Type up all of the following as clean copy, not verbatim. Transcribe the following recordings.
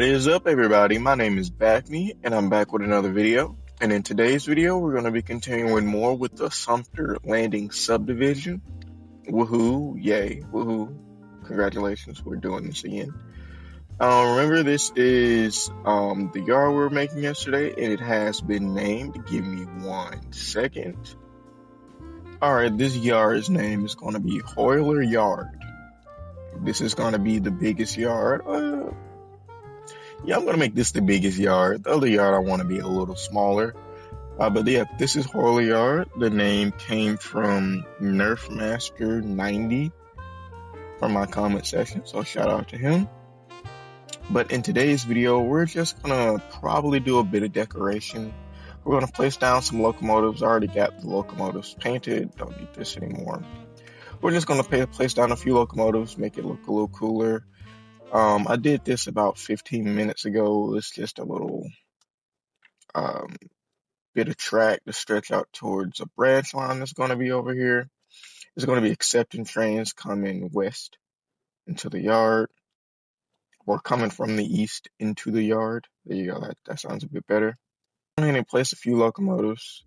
What is up, everybody? My name is Backme, and I'm back with another video. And in today's video, we're going to be continuing more with the Sumter Landing subdivision. Woohoo, yay, woohoo. Congratulations, we're doing this again. Remember, this is the yard we were making yesterday, and it has been named. Give me 1 second. Alright, this yard's name is going to be Hoyler Yard. This is going to be the biggest yard. Yeah, I'm going to make this the biggest yard. The other yard I want to be a little smaller. But yeah, this is Hoyler Yard. The name came from Nerf Master 90 from my comment section, so shout out to him. But in today's video, we're just going to probably do a bit of decoration. We're going to place down some locomotives. I already got the locomotives painted. Don't need this anymore. We're just going to place down a few locomotives, make it look a little cooler. I did this about 15 minutes ago. It's just a little bit of track to stretch out towards a branch line that's going to be over here. There's going to be accepting trains coming west into the yard, or coming from the east into the yard. There you go. That sounds a bit better. I'm going to place a few locomotives.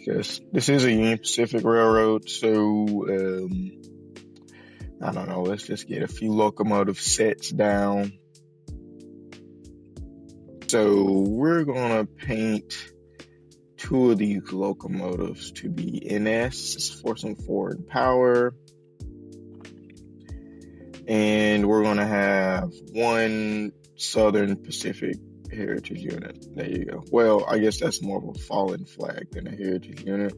This is a Union Pacific Railroad, so I don't know. Let's just get a few locomotive sets down. So we're gonna paint 2 of these locomotives to be NS, forcing forward power. And we're gonna have 1 Southern Pacific Heritage unit. There you go. Well, I guess that's more of a fallen flag than a heritage unit.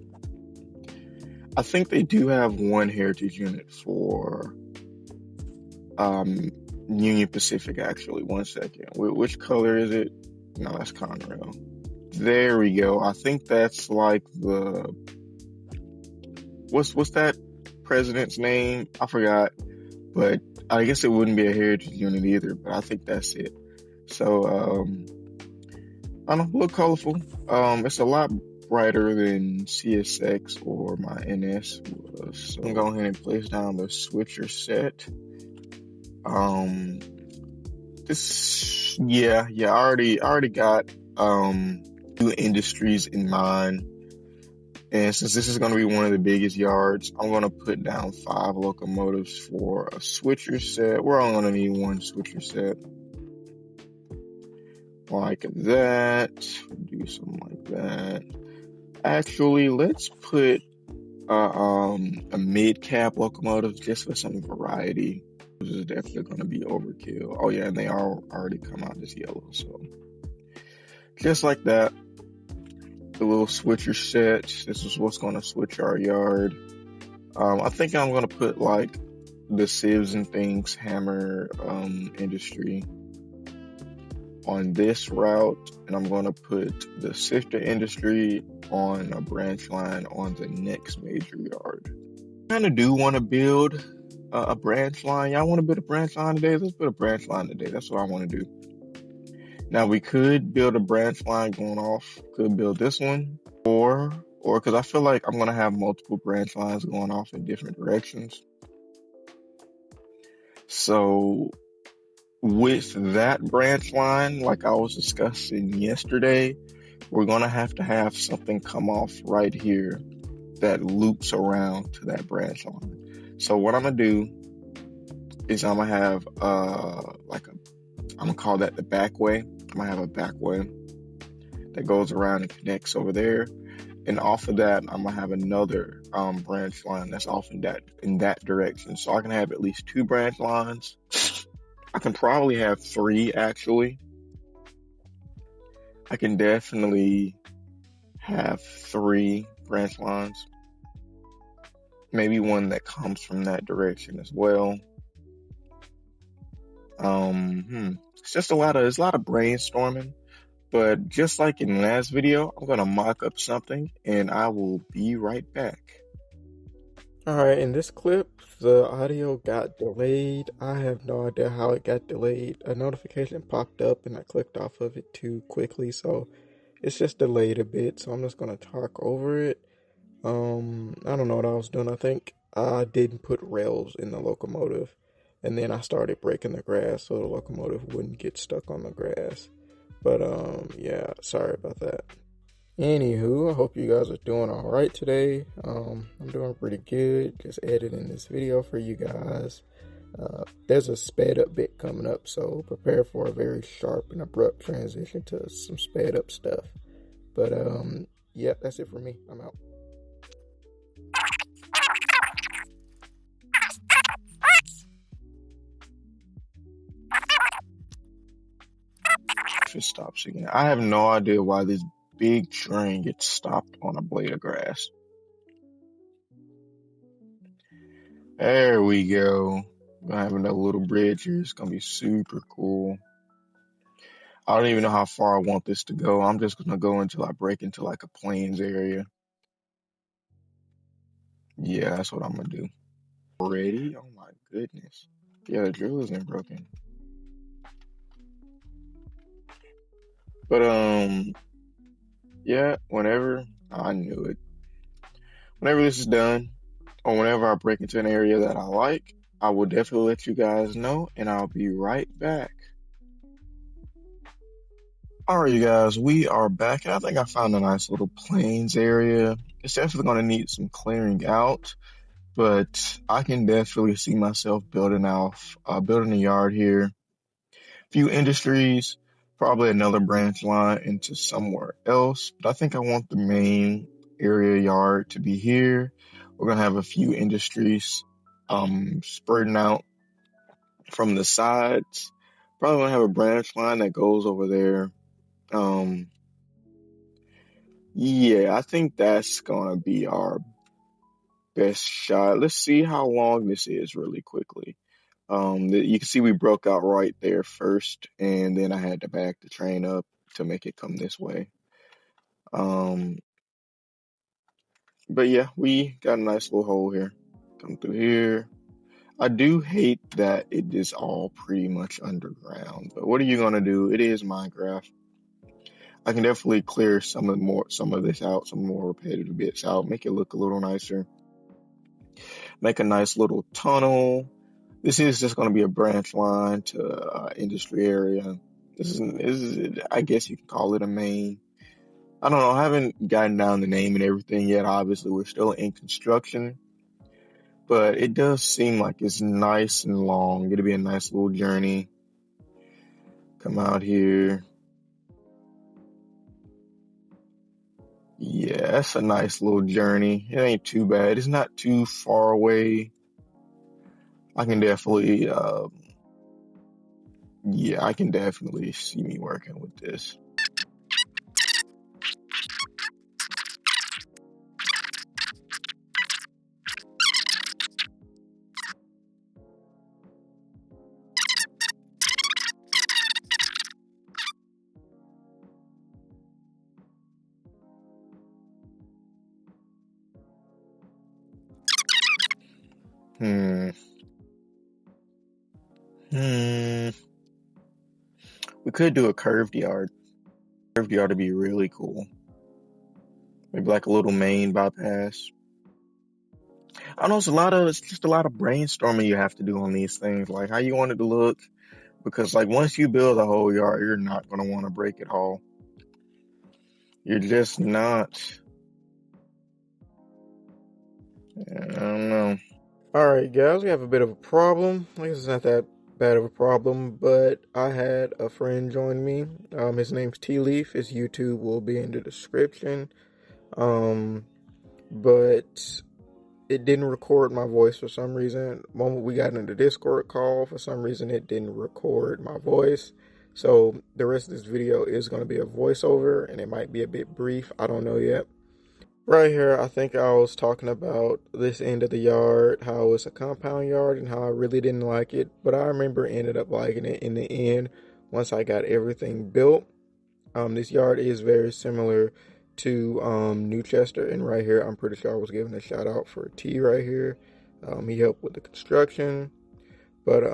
I think they do have 1 heritage unit for Union Pacific, actually. 1 second. Which color is it? No, that's Conrail. There we go. I think that's like the... What's that president's name? I forgot. But I guess it wouldn't be a heritage unit either, but I think that's it. So, I don't know, look colorful. It's a lot brighter than CSX or my NS was. So I'm going ahead and place down the switcher set. I already got 2 industries in mind. And since this is going to be one of the biggest yards, I'm going to put down 5 locomotives for a switcher set. We're only going to need 1 switcher set. Like that. Do something like that. Actually, let's put a mid-cap locomotive just for some variety. This is definitely going to be overkill. Oh yeah, and they are already come out as yellow. So just like that. The little switcher sets. This is what's going to switch our yard. I think I'm going to put like the sieves and things hammer industry on this route, and I'm going to put the sifter industry on a branch line on the next major yard. I kind of do want to build a branch line. Y'all want to build a branch line today? Let's build a branch line today. That's what I want to do. Now we could build a branch line going off. Could build this one, or because I feel like I'm gonna have multiple branch lines going off in different directions. So with that branch line, like I was discussing yesterday, we're gonna have to have something come off right here that loops around to that branch line. So what I'm gonna do is I'm gonna have I'm gonna call that the back way. I'm gonna have a back way that goes around and connects over there, and off of that I'm gonna have another branch line that's off in that direction. So I can have at least 2 branch lines. I can probably have 3 actually. I can definitely have 3 branch lines. Maybe 1 that comes from that direction as well. It's just a lot of brainstorming, but just like in the last video, I'm gonna mock up something and I will be right back. Alright, in this clip, the audio got delayed. I have no idea how it got delayed. A notification popped up and I clicked off of it too quickly, so it's just delayed a bit, so I'm just gonna talk over it. I don't know what I was doing. I think I didn't put rails in the locomotive. and then I started breaking the grass so the locomotive wouldn't get stuck on the grass. But yeah, sorry about that. Anywho, I hope you guys are doing all right today. I'm doing pretty good. Just editing this video for you guys. There's a sped up bit coming up, so prepare for a very sharp and abrupt transition to some sped up stuff. But yeah, that's it for me. I'm out. If it stops again, I have no idea why this big train gets stopped on a blade of grass. There we go. We're gonna have another little bridge here. It's gonna be super cool. I don't even know how far I want this to go. I'm just gonna go until I break into like a plains area. Yeah, that's what I'm gonna do. Already? Oh my goodness. Yeah, the drill isn't broken. But yeah, whenever I knew it. Whenever this is done, or whenever I break into an area that I like, I will definitely let you guys know, and I'll be right back. Alright, you guys, we are back, and I think I found a nice little plains area. It's definitely going to need some clearing out, but I can definitely see myself building a yard here. Few industries, probably another branch line into somewhere else, but I think I want the main area yard to be here. We're going to have a few industries spreading out from the sides. Probably going to have a branch line that goes over there. Yeah, I think that's gonna be our best shot. Let's see how long this is really quickly. You can see we broke out right there first, and then I had to back the train up to make it come this way. Um, but yeah, we got a nice little hole here. Come through here. I do hate that it is all pretty much underground, but what are you gonna do? It is Minecraft. I can definitely clear some of this out, some more repetitive bits out, make it look a little nicer. Make a nice little tunnel. This is just going to be a branch line to industry area. This is, I guess you can call it a main. I don't know. I haven't gotten down the name and everything yet. Obviously, we're still in construction, but it does seem like it's nice and long. It'll be a nice little journey. Come out here. Yeah, that's a nice little journey. It ain't too bad. It's not too far away. I can definitely, yeah, I can definitely see me working with this. Hmm. Hmm. We could do a curved yard. Curved yard would be really cool. Maybe like a little main bypass. I know it's just a lot of brainstorming you have to do on these things, like how you want it to look. Because like once you build a whole yard, you're not gonna want to break it all. You're just not. I don't know. Alright guys, we have a bit of a problem. I guess it's not that bad of a problem, but I had a friend join me. His name's T Leaf. His YouTube will be in the description. But it didn't record my voice for some reason. The moment we got into the Discord call, for some reason it didn't record my voice. So the rest of this video is going to be a voiceover, and it might be a bit brief. I don't know yet. Right here, I think I was talking about this end of the yard, how it's a compound yard, and how I really didn't like it. But I remember ended up liking it in the end once I got everything built. This yard is very similar to New Chester, and right here, I'm pretty sure I was giving a shout out for T right here. He helped with the construction. But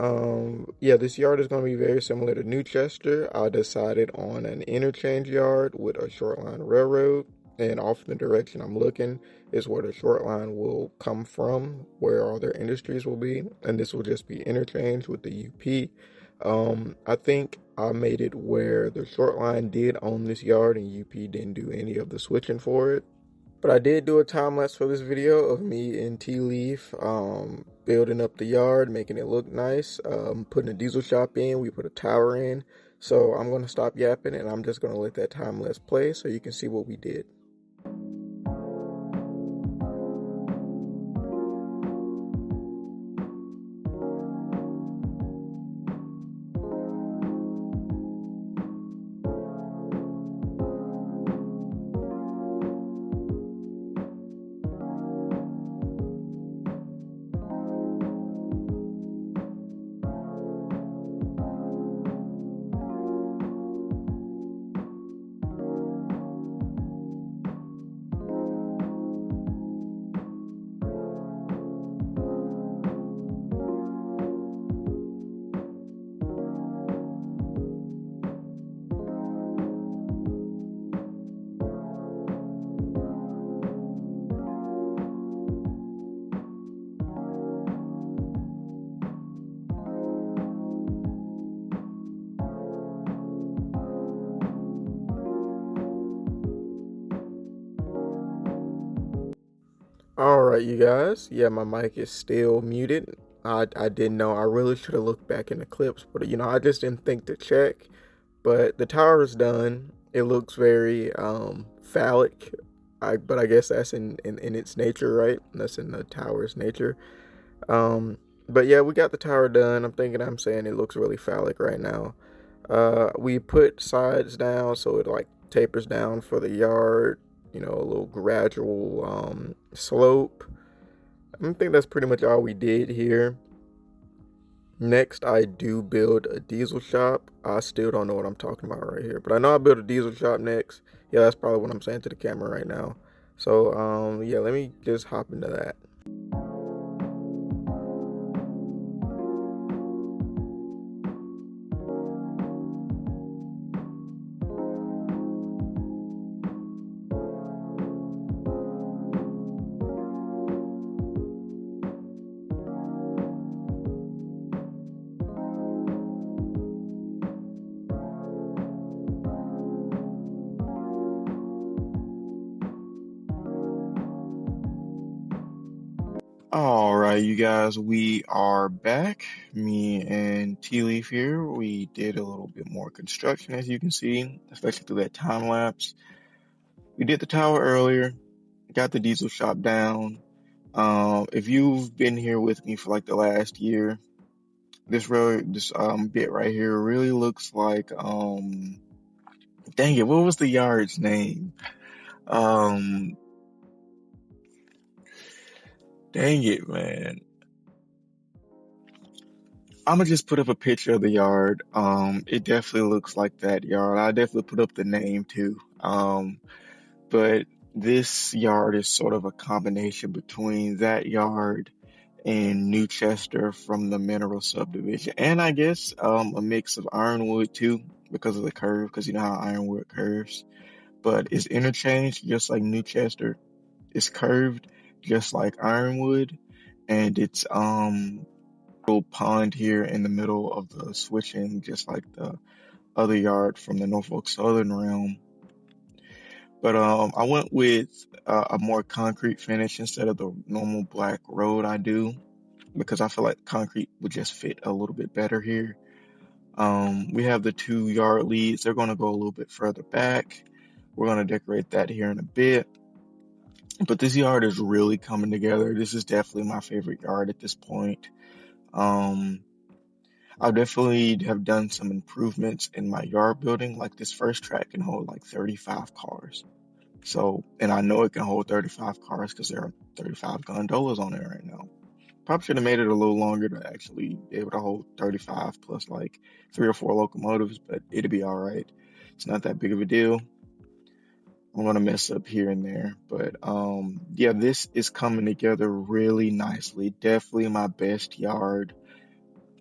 yeah, this yard is going to be very similar to New Chester. I decided on an interchange yard with a short line railroad. and off in the direction I'm looking is where the short line will come from, where all their industries will be, and this will just be interchanged with the UP. I think I made it where the short line did own this yard and UP didn't do any of the switching for it. But I did do a time lapse for this video of me and Tea Leaf building up the yard, making it look nice, putting a diesel shop in. We put a tower in. So I'm going to stop yapping and I'm just going to let that time lapse play so you can see what we did. All right, you guys. Yeah, my mic is still muted. I didn't know. I really should have looked back in the clips, but I just didn't think to check. But the tower is done. It looks very phallic. But I guess that's in its nature, right? That's in the tower's nature. But yeah, we got the tower done. I'm saying it looks really phallic right now. We put sides down so it like tapers down for the yard, a little gradual slope. I think that's pretty much all we did here. Next, I do build a diesel shop. I still don't know what I'm talking about right here, but I know I built a diesel shop next. Yeah, that's probably what I'm saying to the camera right now. So, yeah, let me just hop into that. All right, you guys, we are back. Me and Tea Leaf here. We did a little bit more construction, as you can see, especially through that time lapse. We did the tower earlier, got the diesel shop down. If you've been here with me for like the last year, this bit right here really looks like dang it, what was the yard's name? Um, Dang it, man. I'm gonna just put up a picture of the yard. It definitely looks like that yard. I definitely put up the name too. But this yard is sort of a combination between that yard and Newchester from the Mineral Subdivision, and I guess a mix of Ironwood too, because of the curve, because you know how Ironwood curves. But it's interchanged just like Newchester. It's curved just like Ironwood, and it's little pond here in the middle of the switching, just like the other yard from the Norfolk Southern realm. But I went with a more concrete finish instead of the normal black road I do, because I feel like concrete would just fit a little bit better here. We have the 2 yard leads. They're going to go a little bit further back. We're going to decorate that here in a bit. But this yard is really coming together. This is definitely my favorite yard at this point. Um, I definitely have done some improvements in my yard building. Like this first track can hold like 35 cars. So, and I know it can hold 35 cars because there are 35 gondolas on it right now. Probably should have made it a little longer to actually be able to hold 35 plus like 3 or 4 locomotives, but it'll be all right. It's not that big of a deal. I'm gonna mess up here and there, but yeah, this is coming together really nicely. Definitely my best yard.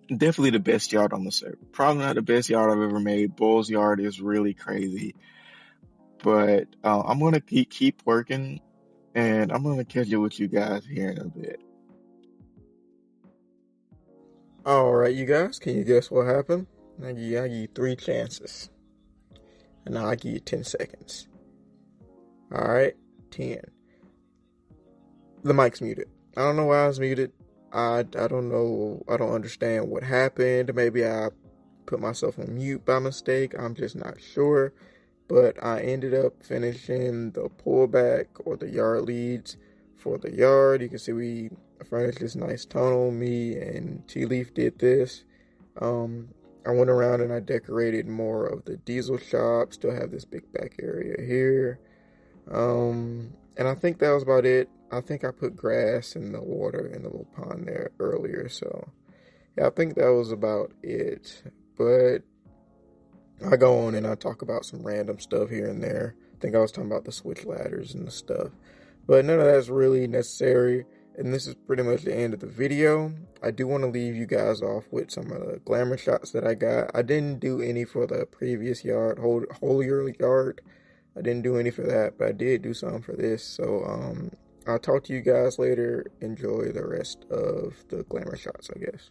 Definitely the best yard on the server. Probably not the best yard I've ever made. Bull's yard is really crazy. But I'm gonna keep working, and I'm gonna catch you with you guys here in a bit. Alright, you guys, can you guess what happened? I give you 3 chances. And now I give you 10 seconds. Alright, 10. The mic's muted. I don't know why I was muted. I don't know. I don't understand what happened. Maybe I put myself on mute by mistake. I'm just not sure. But I ended up finishing the pullback or the yard leads for the yard. You can see we furnished this nice tunnel. Me and Tea Leaf did this. I went around and I decorated more of the diesel shop. Still have this big back area here. And I think that was about it. I think I put grass in the water in the little pond there earlier. So yeah, I think that was about it. But I go on and I talk about some random stuff here and there. I think I was talking about the switch ladders and the stuff. But none of that's really necessary. And this is pretty much the end of the video. I do want to leave you guys off with some of the glamour shots that I got. I didn't do any for the previous yard, holier yard. I didn't do any for that, but I did do some for this. So I'll talk to you guys later. Enjoy the rest of the glamour shots, I guess.